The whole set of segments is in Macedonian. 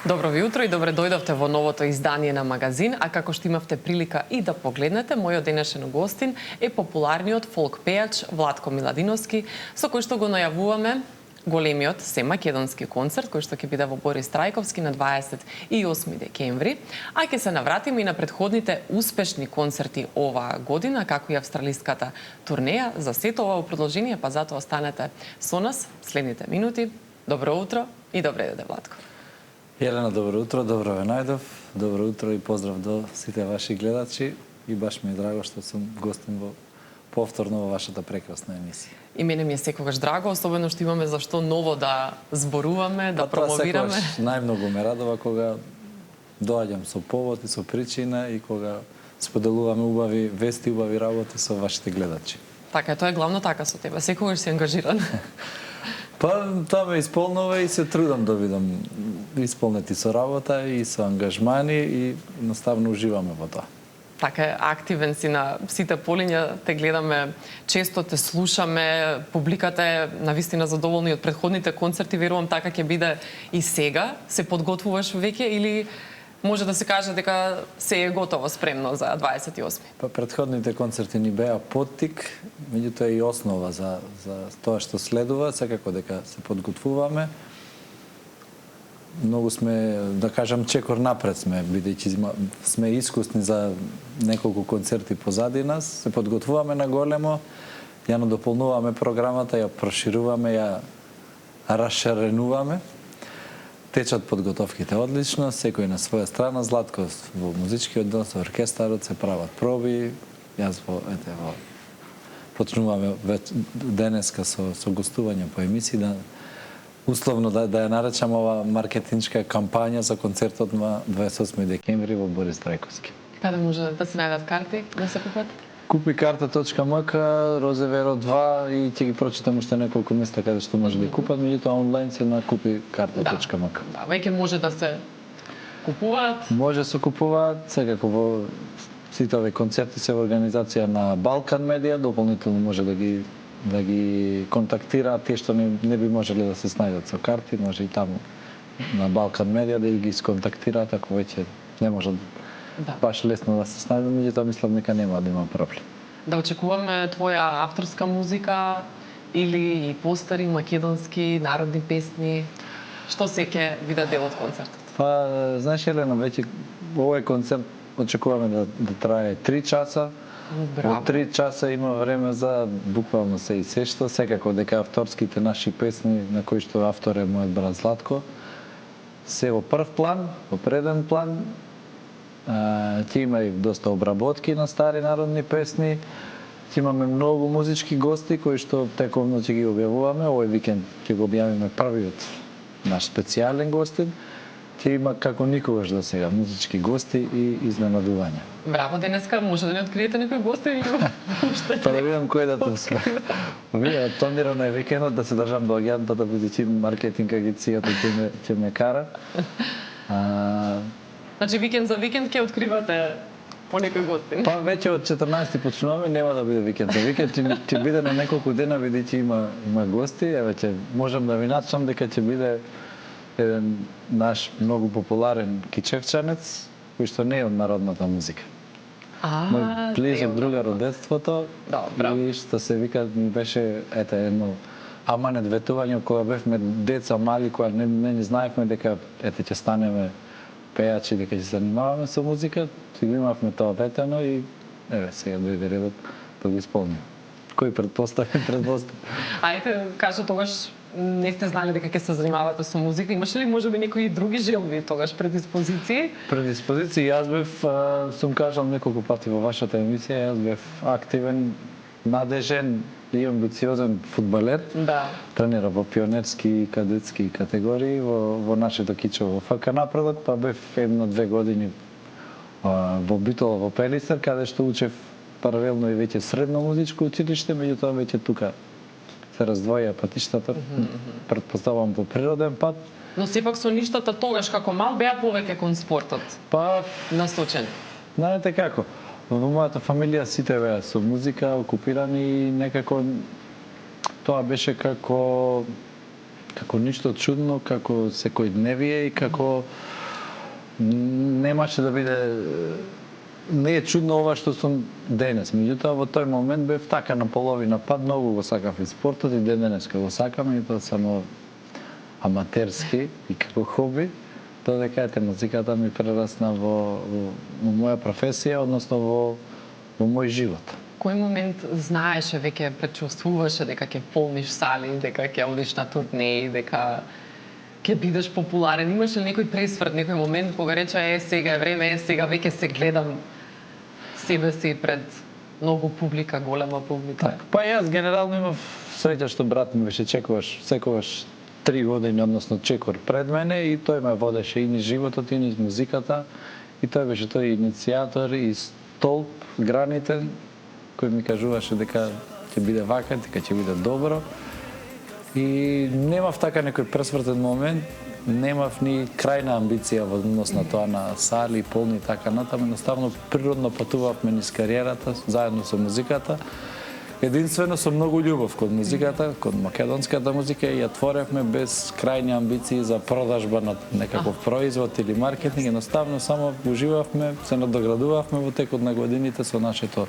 Добро ви утро и добре дојдовте во новото издание на Магазин, а како што имавте прилика и да погледнете, мојот денешен гостин е популарниот фолк пејач Владко Миладиновски, со кој што го најавуваме големиот семакедонски концерт кој што ќе биде во Борис Трајковски на 28 декември, а ќе се навратиме и на претходните успешни концерти оваа година, како и австралиската турнеја. За сето ова продолжение, па затоа останете со нас следните минути. Добро утро и добре дојде, Владко. Елена, добро утро, добро ве најдов. Добро утро и поздрав до сите ваши гледачи. И баш ми е драго што сум гостин повторно во вашата прекрасна емисија. И мене ми е секогаш драго, особено што имаме за што ново да зборуваме, да промовираме. Тоа секогаш најмногу ме радува кога доаѓам со повод и со причина и кога споделуваме убави вести, убави работи со вашите гледачи. Така, тоа е главно така со тебе. Секогаш си ангажиран. Па, тоа ме исполнува и се трудам да видам исполнети со работа и со ангажмани и наставно уживаме во тоа. Така е, активен си на сите полиња, те гледаме, често те слушаме, публиката е навистина задоволна и од претходните концерти, верувам така ќе биде и сега. Се подготвуваш веќе или може да се каже дека се е готово, спремно за 28? Па претходните концерти ни беа поттик, меѓутоа и основа за тоа што следува, секако дека се подготвуваме. Многу сме, да кажам, чекор напред сме, бидејќи сме искусни за неколку концерти позади нас, се подготвуваме на големо, ја надополнуваме програмата, ја прошируваме, ја расширенуваме. Течат подготовките одлично, секој на своја страна, Златко во музичкиот дом, со оркестарот се прават проби, јас почнуваме денеска со гостување по емисии, условно да ја наречам ова маркетиншка кампања за концертот на 28 декември во Борис Трајковски. Каде може да се најдат карти, да се купат? Купикарта.мк, Розеверо 2 и ќе ги прочитам уште неколку места каде што може да ги купат, меѓутоа онлайн се на купикарта.мк. Да, веќе може да се купуваат. Може се купуваат, секако во сите овие концерти се во организација на Балкан Медија, дополнително може да ги контактираат тие што не би можеле да се снајдат со карти, може и таму на Балкан Медија да ги сконтактираат ако веќе не можат баш лесно да се снајдат, меѓутоа мислам дека нема да има проблем. Да очекуваме твоја авторска музика или и постери, македонски, народни песни? Што се ќе биде дел од концертот? Па, знаеш, Елена, веќе овој концерт очекуваме да трае 3 часа. Браво. Во 3 часа има време за буквално се и се што, секако дека авторските наши песни, на кои што автор е мојот брат Златко, се во прв план, во преден план. Ќе има и доста обработки на стари народни песни. Ќе имаме многу музички гости кои што тековно ќе ги објавуваме. Овој викенд ќе го објавиме првиот наш специјален гостин. Ќе има како никогаш до сега музички гости и изненадувања. Браво, денеска може да не откриете некој гост или уште? Па да видам кој да те сме. Тонирано е викендот да се држам до агентата, бидејќи маркетинг агенцијата ќе ме кара. Значи викенд за викенд ќе откривате по некој гостин? Па веќе од 14 почнуваме, нема да биде викенд за викенд, ќе биде на неколку дена бидејќи има гости, еве ќе можам да ви начнам дека ќе биде еден наш многу популарен кичевчанец, кој што не е од народната музика. Мој близок другар од детството, и што се вика, ми беше едно аманет ветување кога бевме деца мали, кога не знаевме дека ќе станеме пејачи, дека ќе се занимаваме со музика, си го имавме тоа ветено и еве сега дојде редот да го исполним. Кој предпостави? Ајде, кажа тогаш, не сте знали дека ќе се занимавате со музика, имаше ли можеби некои други желби тогаш, предиспозиции? Предиспозиции, јас бев, сум кажал неколку пати во вашата емисија, јас бев активен, надежен и амбициозен фудбалер. Да. Тренирав во пионерски и кадетски категории во нашето кичево во ФК Напредок, па бев 1-2 години во Битола во Пелисар, каде што учев паралелно и веќе средно музичко училиште, меѓутоа веќе тука се раздвоија патиштата, претпоставувам по природен пат. Но сепак со ништата тогаш како мал беа повеќе кон спортот. Па насочен. Знаете како, во мојата фамилија сите беа со музика, окупирани и некако тоа беше како како ништо чудно, како секојдневие и како немаше да биде, не е чудно ова што сум денес. Меѓутоа во тој момент бев така на половина пат, многу го сакав и спортот и денеска го сакам, и тоа само аматерски и како хоби, додека музиката ми прерасна во моја професија, односно во мој живот. Кој момент знаеше, веќе предчувствуваше дека ќе полниш сали, дека ќе одиш на турнеи, дека ќе бидеш популарен? Имаше ли некој пресврт, некој момент кога рече сега е време, сега веќе се гледам себе си пред многу публика, голема публика? Так, па јас генерално имав среќа што брат ми беше секогаш 3 години, односно чекор пред мене, и тој ме водеше и низ животот, и низ музиката, и тој беше тој иницијатор и столб гранитен, кој ми кажуваше дека ќе биде вака, дека ќе биде добро. И немав така некој пресвртен момент, немав ни крајна амбиција во однос на тоа на сали, полни и така натаму. Едноставно природно патувавме низ кариерата заедно со музиката. Единствено со многу љубов кон музиката, кон македонската музика, и ја творевме без крајни амбиции за продажба на некаков производ или маркетинг. Едноставно само уживавме, се надоградувавме во текот на годините со нашето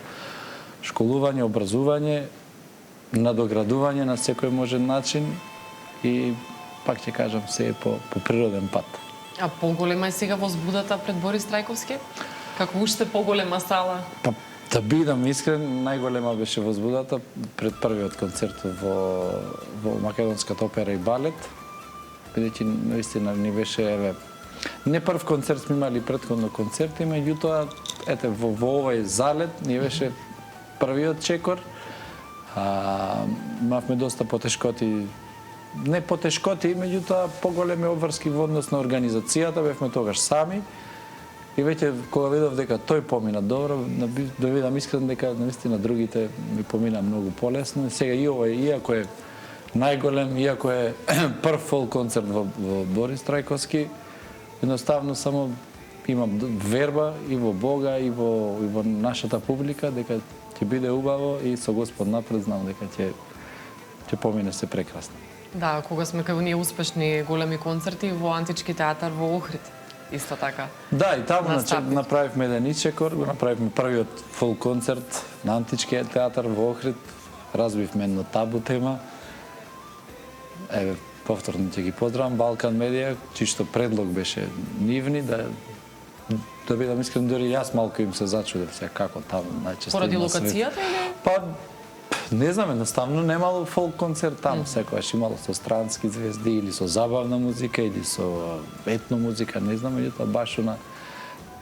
школување, образување, надоградување на секој можен начин, и пак ќе кажам, се е по природен пат. А поголема е сега возбудата пред Борис Трајковски? Како уште поголема сала? Па, да бидам искрен, најголема беше возбудата пред првиот концерт во Македонската опера и балет, бидејќи наистина ни беше, не прв концерт сме имали претходно концерти, меѓутоа во овој залет ни беше првиот чекор. Имавме доста потешкоти, не потешкоти, меѓутоа поголеми обврски во однос на организацијата, бевме тогаш сами, и веќе кога видов дека тој помина добро, да видам искрен дека наистина другите ми помина многу полесно. Сега и овој, иако е најголем, иако е прв фолк концерт во Борис Трајковски, едноставно само имам верба и во Бога и во нашата публика дека ќе биде убаво, и со Господ напред знам дека ќе помине се прекрасно. Да, кога сме кај оние успешни големи концерти во Антички театар во Охрид, исто така. Да, и таму направивме еден ичекор, го направивме првиот фолк концерт на Античкиот театар во Охрид, разбивме едно табу тема. Повторно ќе ги поздравам Балкан Медија, чишто предлог беше нивни, да бидам искрен, дури јас малку им се зачудев сега како таму најчесто. Поради локацијата или? Па не знам, едноставно немало фолк концерт таму, секогаш имало со странски звезди или со забавна музика или со етно музика, не знам, меѓутоа баш на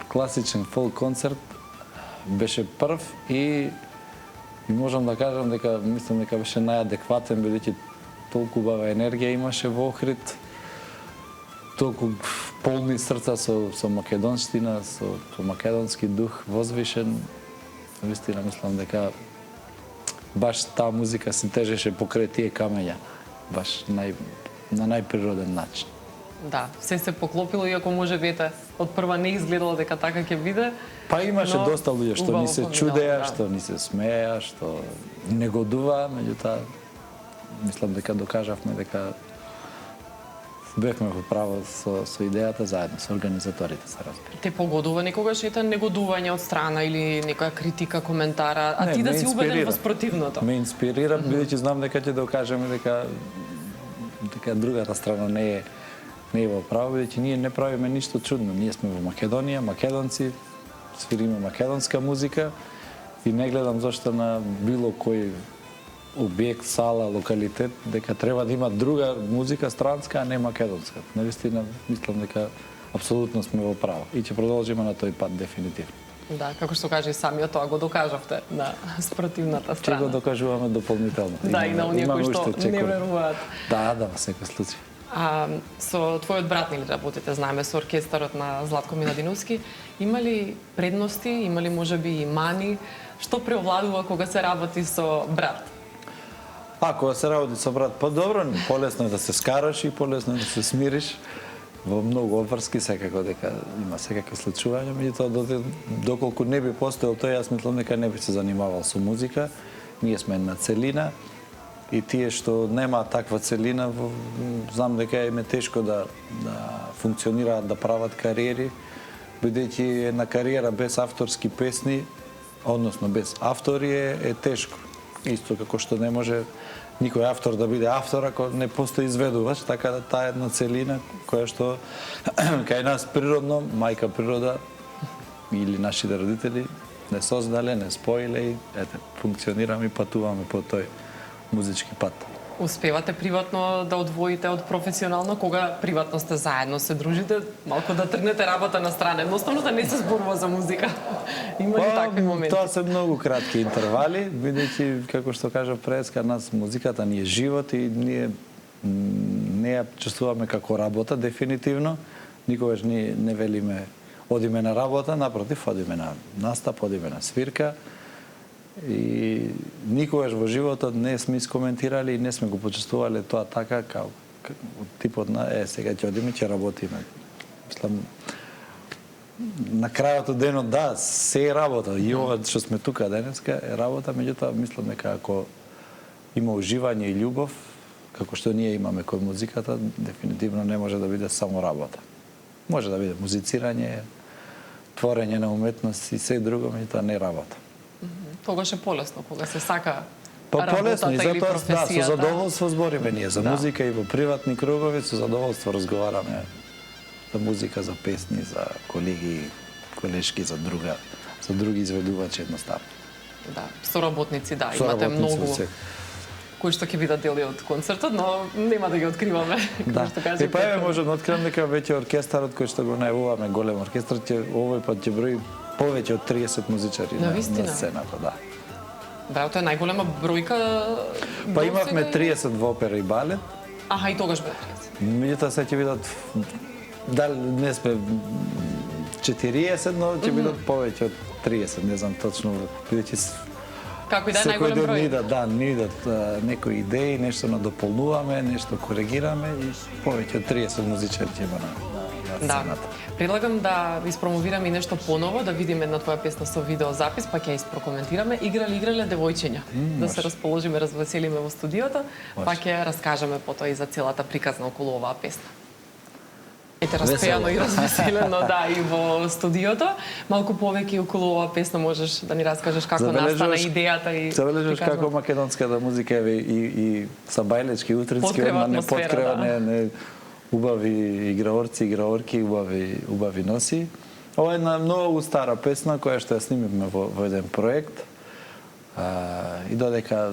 класичен фолк концерт беше прв, и можам да кажам дека мислам дека беше најадекватен, бидејќи толку убава енергија имаше во Охрид, толку полни срца со македонштина, со македонски дух возвишен. Вистина мислам дека баш таа музика се тежеше покрај тие камења, баш на најприроден начин. Да, се поклопило, иако може би од прва не изгледало дека така ќе биде. Па имаше доста луѓе што ни се чудеа, што ни се смееа, што негодуваа, меѓутоа мислам дека докажавме дека бевме во право со идејата заедно со организаторите, се разбира. Те погодува некогаш негодување од страна или некоја критика, коментара, а ти да си убеден во спротивното? Ме инспирира, бидејќи знам дека ќе докажеме дека другата страна не е во право, бидејќи ние не правиме ништо чудно. Ние сме во Македонија, македонци, свириме македонска музика, и не гледам зашто на било кој објект, сала, локалитет, дека треба да има друга музика странска, а не македонска. Навистина, мислам дека апсолутно сме во право и ќе продолжиме на тој пат дефинитивно. Да, како што кажи самиот, тоа го докажавте на спротивната страна. Ќе го докажуваме дополнително. Да, и на оние кои што не веруваат. Да, во секој случај. Со твојот брат нели работите, знаеме, со оркестарот на Златко Миладиновски. Има ли предности, има ли можеби и мани? Што преовладува кога се работи со брат? Кога се работи со брат, добро, полесно е да се скараш и полесно е да се смириш. Во многу обврски секако дека има секакви случувања, меѓутоа доколку не би постоел тој, јас мислам дека не би се занимавал со музика. Ние сме една целина и тие што нема таква целина, знам дека им е тешко да функционираат, да прават кариери, бидејќи една кариера без авторски песни, односно без автори е тешко. Исто како што не може никој автор да биде автор ако не постои изведувач, така да таа една целина која што кај нас природно, мајка природа или нашите родители не создале, не споиле и функционираме и патуваме по тој музички пат. Успевате приватно да одвоите од професионално, кога приватно сте заедно, се дружите, малку да тргнете работа на страна, едноставно да не се зборува за музика. Има ли такви моменти? Тоа се многу кратки интервали, бидејќи, како што кажа преска, нас музиката ни е живот и ние не ја чувствуваме како работа, дефинитивно. Никогаш не велиме одиме на работа, напротив, одиме на настап, одиме на свирка. И никогаш во животот не сме искоментирали и не сме го почувствувале тоа така како типот на сега ќе одиме, ќе работиме. Мислам, на крајот од денот да, се е работа. И ова што сме тука денеска е работа, меѓутоа мислам дека ако има уживање и љубов, како што ние имаме кон музиката, дефинитивно не може да биде само работа. Може да биде музицирање, творење на уметност и се друго, меѓутоа не работа. Тогаш е полесно, кога се сака полесно, и работата или затоа професијата. со задоволство збориме ние за музика и во приватни кругови, со задоволство разговараме за музика, за песни, за колеги, колешки, за други изведувачи едноставно. Да, соработници, да, имате многу кои што ќе бидат дели од концертот, но нема да ги откриваме. Да, што и па еве можам да откриам дека веќе оркестарот кој што го најавуваме, голем оркестар, овој пат ќе брои повеќе од 30 музичари на сцената, да. Да, тоа е најголема бројка. Па имавме 30 во опера и балет. Аха, и тогаш бе 30. Меѓутоа се ќе бидат дали не сме 40, но ќе бидат повеќе од 30, не знам точно, бидејќи како и да е најголем број. Ни идат некои идеи, нешто надополнуваме, нешто коригираме и повеќе од 30 музичари ќе има на сцената. Предлагам да испромовираме и нешто поново, да видиме една твоја песна со видеозапис, па ќе ја испрокоментираме. Играле девојчиња. Да се расположиме, развеселиме во студиото, па ќе раскажеме потоа и за целата приказна околу оваа песна. Ете, распејано и развеселено, да, и во студиото. Малку повеќе околу оваа песна можеш да ни раскажеш како настана идејата и забележуваш како македонската музика и сабајлечки, утрински, не подкрева, не убави играорци, играорки, убави носи. Ова е една многу стара песна која што ја снимивме во еден проект. И додека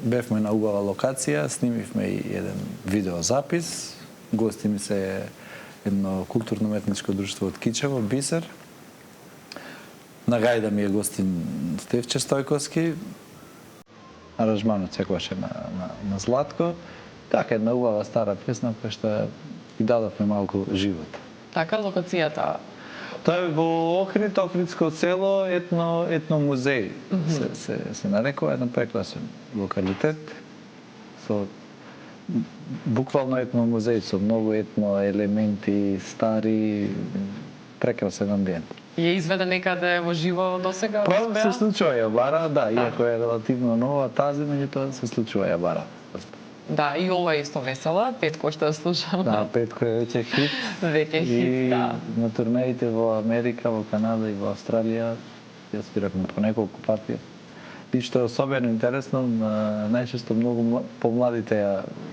бевме на убава локација, снимивме и еден видеозапис. Гости ми се едно културно-уметничко друштво од Кичево, Бисер. На гајда ми е гостин Стефче Стојковски. Аранжманот секогаш е на Златко. Така една убава стара песна која што и дадовме малку живот. Така локацијата? Тоа е во Охрид, Охридско село, етно музеј. Се нарекува еден прекрасен локалитет со буквално етно музеј со многу етно елементи, стари, прекрасен амбиент. Е изведен некаде во живо досега? Па се случува ја бара, да, иако е релативно нова тази, меѓутоа се случува ја бара. Да, и ова е исто весела, Петко што ја слушам. Да, Петко е веќе хит. Веќе хит, да. И на турнеите во Америка, во Канада и во Австралија ја свирахме по неколку пати. И што е особено интересно, најчесто многу помладите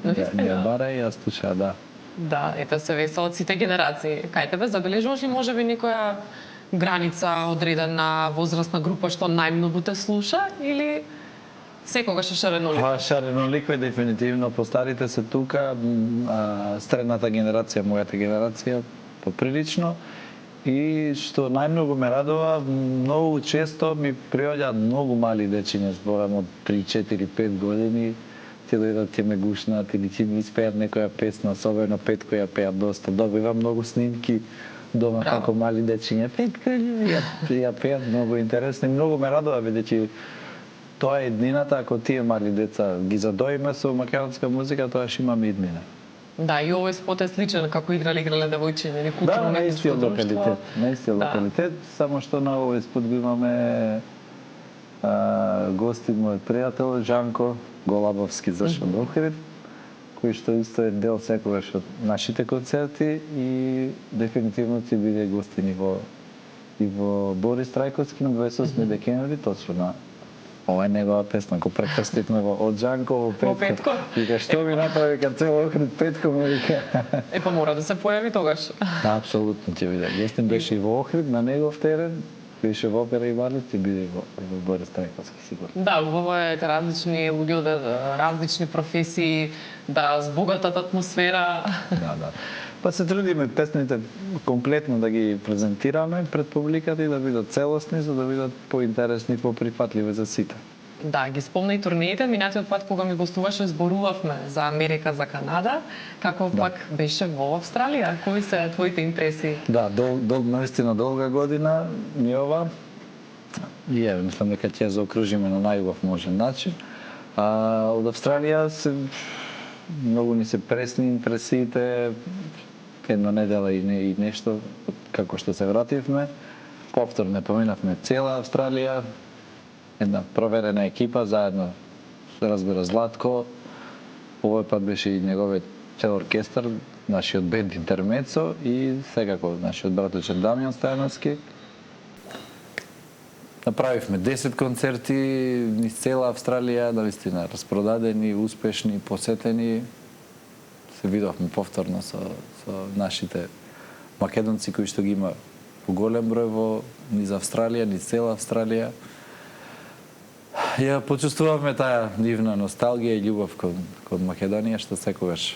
ја бара и ја слуша, да. Да, ете се веселат сите генерации. Кај тебе забележуваш ли можеби некоја граница одредена возрастна група што најмногу те слуша или секогаш е шаренолико? Шаренолико е дефинитивно, постарите се тука, средната генерација, мојата генерација, поприлично. И што најмногу ме радува, многу често ми приоѓаат многу мали дечиња, зборам од 3, 4, 5 години, ќе дојдат, ќе ме гушнат или ќе ми испеат некоја песна, особено Петко ја пеат доста. Добивам многу снимки дома како мали дечиња. Петко ја пеат многу интересно и многу ме радува, бидејќи тоа е иднината, ако тие мали деца ги задоиме со македонска музика, тоа ќе имаме иднина. Да, и овој спот е сличен како играле девојчиња или културно уметничко друштво. На истиот локалитет, само што на овој спот го имаме гостин мојот пријател Жанко Голабовски зашо од Охрид, кој што исто е дел секогаш од нашите концерти и дефинитивно ќе биде гостин и во Борис Трајковски на 28 декември, точно на ова е негова песна, кој прекрастивме од Джанко во Петко. Вика, што ми направи кога цел Охрид Петко му вика. Па мора да се појави тогаш. Да, апсолутно ќе биде. Гостин беше и во Охрид на негов терен, беше во Опера и балет, ќе биде и во Борис Трајковски сигурно. Да, убаво е различни луѓе од различни професии, да збогатат атмосфера. Да. Па се трудиме песните комплетно да ги презентираме пред публиката и да бидат целосни, за да бидат поинтересни и поприфатливи за сите. Да, ги спомна и турнеите. Минатиот пат кога ми гостуваше зборувавме за Америка, за Канада. Како пак беше во Австралија? Кои се твоите импресии? Да, наистина долга година ми ова. И мислам дека ќе ја заокружиме на најубав можен начин. Од Австралија многу ни се пресни импресиите. Една недела и нешто, како што се вративме. Повторно поминавме цела Австралија. Една проверена екипа, заедно, разбира, Златко. Овој пат беше и неговиот цел оркестар, нашиот бенд Интермецо и секако нашиот братовче Дамјан Стојановски. Направивме 10 концерти низ цела Австралија, навистина распродадени, успешни, посетени. Се видовме повторно со нашите македонци кои што ги има по голем број низ Австралија, низ цела Австралија. Ја почувствувавме таа нивна носталгија и љубов кон Македонија, што секогаш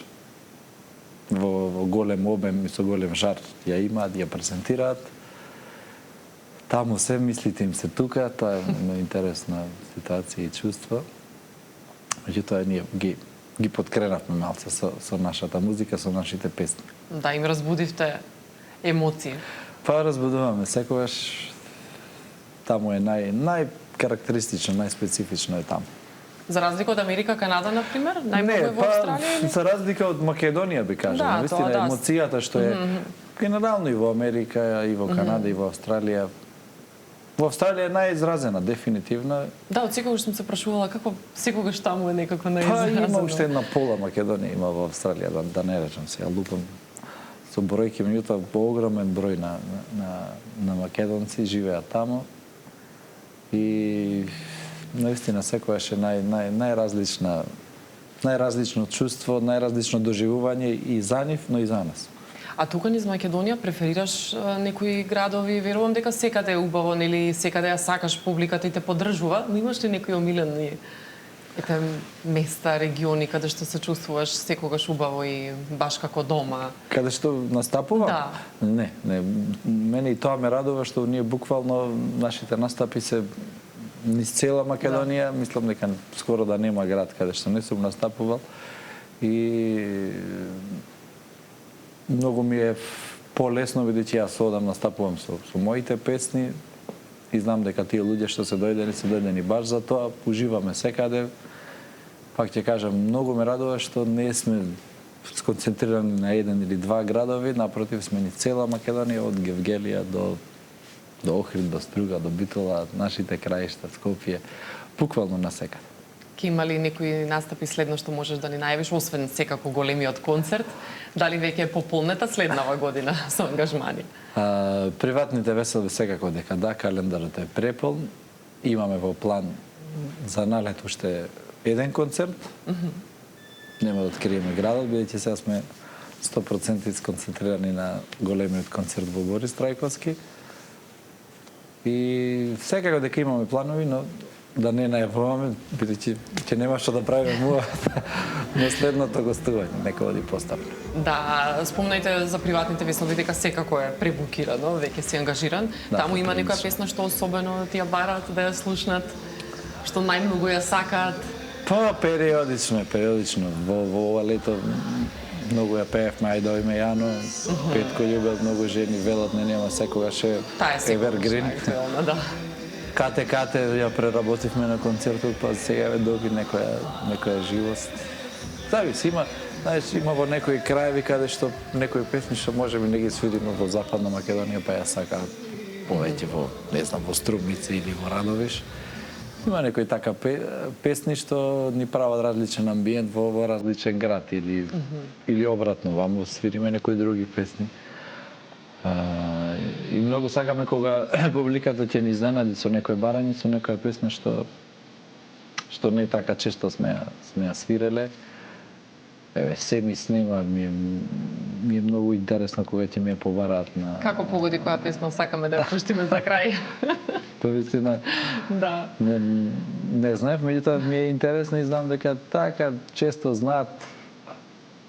во голем обем и со голем жар ја имаат, ја презентираат. Таму се мислите им се тука, тоа е една интересна ситуација и чувство. Меѓутоа ние ги подкренавме малце со нашата музика, со нашите песни. Да, им разбудивте емоции. Па разбудуваме секогаш. Таму е најкарактеристично, најспецифично е таму. За разлика од Америка, Канада, например, најмногу е во Австралија? За разлика од Македонија, би кажа. Да, навистина, тоа да. Емоцијата што е генерално и во Америка, и во Канада, и во Австралија. Во Австралија е најизразена, дефинитивно. Да, од секогаш сум се прашувала како секогаш таму е некако Па најизразено. има уште една пола Македонија има во Австралија, да не речам се, лупам со бројки, меѓутоа огромен број на македонци живеат таму. И наистина секогаш е најразлично чувство, најразлично доживување и за нив, но и за нас. А тука низ Македонија преферираш некои градови? Верувам дека секаде е убаво, нели, секаде ја сакаш, публиката и те поддржува, но имаш ли некои омилени места, региони каде што се чувствуваш секогаш убаво и баш како дома? Каде што настапувам? Да. Не. Мене и тоа ме радува што ние буквално нашите настапи се низ цела Македонија, мислам дека скоро да нема град каде што не сум настапувал. И многу ми е полесно бидејќи јас одам настапувам со моите песни и знам дека тие луѓе што се дојдени баш за тоа, уживаме секаде. Пак ќе кажам, многу ме радува што не сме сконцентрирани на еден или два градови, напротив сме ни цела Македонија од Гевгелија до Охрид, до Струга, до Битола, нашите краишта, Скопје, буквално на секаде. Ке има ли некои настапи следно што можеш да ни најавиш, освен секако големиот концерт? Дали веќе е пополнета следнава година со ангажмани? Приватните веселби секако дека да, календарот е преполн. Имаме во план за налет уште еден концерт. Нема да откриеме градот, бидејќи сега сме 100% сконцентрирани на големиот концерт во Борис Трајковски. И секако дека имаме планови, но да не најавуваме, бидејќи ќе нема што да правиме на следното гостување, нека оди постапно. Да, спомнајте за приватните веселби дека секако е пребукирано, веќе си ангажиран. Да, Таму има некоја песна што особено ти ја бараат да ја слушнат, што најмногу ја сакаат? Па периодично. Во ова лето многу ја пеевме Ајде ојме Јано, Петко љубел многу жени, велат не нема секогаш е Evergreen. Да. Кате ја преработивме на концертот, па сега ве доби некоја живост. Зависи, има во некои краеви каде што некои песни што можеби не ги свириме во Западна Македонија, па ја сакаат повеќе во Струмица или во Радовиш. Има некои така песни што ни прават различен амбиент во различен град или обратно, ваму свириме некои други песни. И многу сакаме кога публиката ќе ни изненади со некој барање, со некоја песна што не така често сме ја свиреле. Еве, се ми снима, ми е многу интересно кога ќе ми ја побараат на... Како погоди која песна сакаме да ја пуштиме за крај? Повистина, Да. не знаев, меѓутоа ми е интересно и знам дека така често знаат,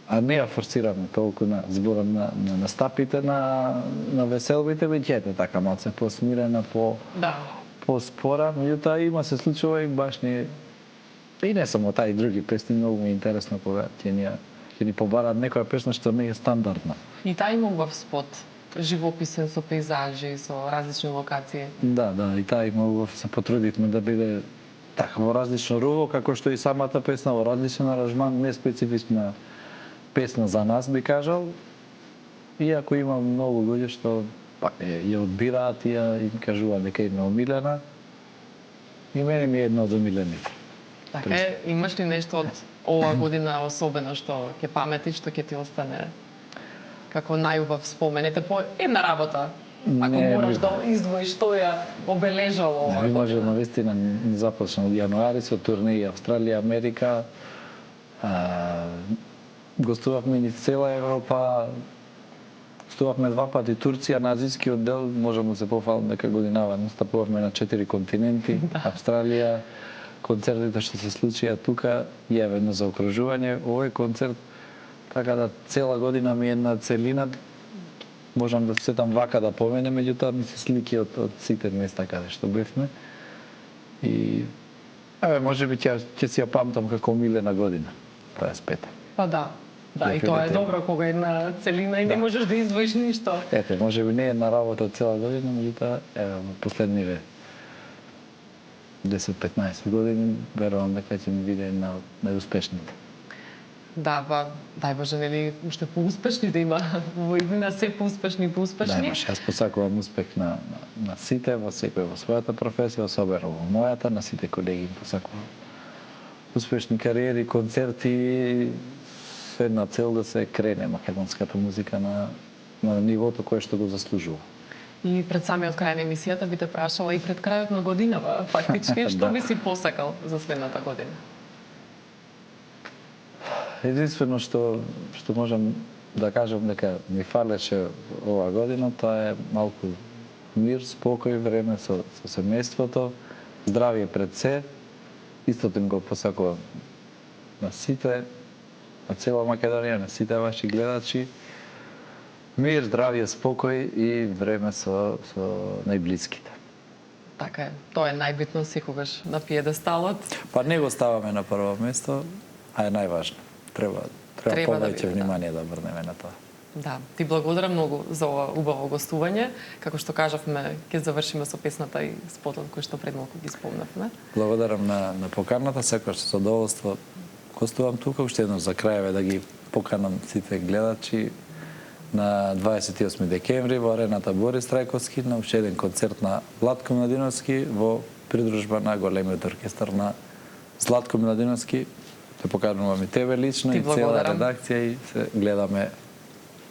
а не ја форсираме толку на зборам на настапите, на веселбите, веќе така малце посмирена, Да. поспора, меѓутоа има се случува и баш ни и не само таа и други песни, многу ми е интересно кога ќе ни побараат некоја песна што не е стандардна. И таа има убав спот, живописен со пейзажи, со различни локации. Да, и таа има убав, се потрудивме да биде така во различно руво, како што и самата песна во различен аранжман, не специфична песна за нас, би кажал. Иако има многу луѓе што пак ја одбираат и им кажуваат дека им е омилена. И мене ми е една од омилените. Така е, имаш ли нешто од оваа година особено што ќе паметиш, што ќе ти остане како најубав спомен? Ете по една работа, ако мораш да издвоиш што ја обележало оваа година. Може година. навистина не започна од јануари со турнеи Австралија, Америка. Гостувавме низ цела Европа. Гостувавме 2 пати Турција на азијскиот дел, можеме да се пофалам дека годинава настапувавме на 4 континенти, Австралија. Концертите што се случија тука и евено за окружување, овој концерт така да цела година ми е една целина, можам да се сетам вака да помене, меѓутоа ми се слики од сите места каде што бевме. И можеби ќе си ја памтам како омилена година, 25-та. Па да. Да, и тоа е добро кога една целина и не можеш да издвоиш ништо. Ете, можеби не е една работа цела година, меѓутоа во последниве 10-15 години, верувам дека ќе ми биде една од најуспешните. Да, па, дај Боже, нели, уште поуспешни да има во иднина, се поуспешни. Да, имаш, јас посакувам успех на сите, во секој во својата професија, особено во мојата, на сите колеги им посакувам успешни кариери, концерти, со една цел да се крене македонската музика на нивото кое што го заслужува. И пред самиот крај на емисијата би те прашала и пред крајот на годинава, фактички, што би си посакал за следната година? Единствено што можам да кажам дека ми фалеше оваа година, тоа е малку мир, спокој, време со семејството, здравје пред се. Истото им го посакувам на сите, на цела Македонија, на сите ваши гледачи. Мир, здравје, спокој и време со најблиските. Така е. Тоа е најбитно секогаш на пиедесталот. Па не го ставаме на прво место, а е најважно. Треба повеќе внимание да обрнеме на тоа. Да, ти благодарам многу за ова убаво гостување. Како што кажавме, ќе завршиме со песната и спотот кој што пред малку ги спомнавме. Благодарам на поканата, секогаш со задоволство гостувам тука. Уште едно за крајеве да ги поканам сите гледачи на 28 декември во арената Борис Трајковски на уште еден концерт на Владко Миладиновски во придружба на големиот оркестар на Златко Миладиновски. Те поканувам и тебе лично и цела редакција и се гледаме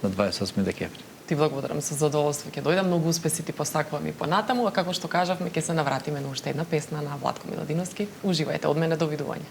на 28 декември. Ти благодарам, со задоволство ќе дојдам, многу успеси ти посакувам и понатаму, а како што кажавме ќе се навратиме на уште една песна на Владко Миладиновски. Уживајте, од мене довидување.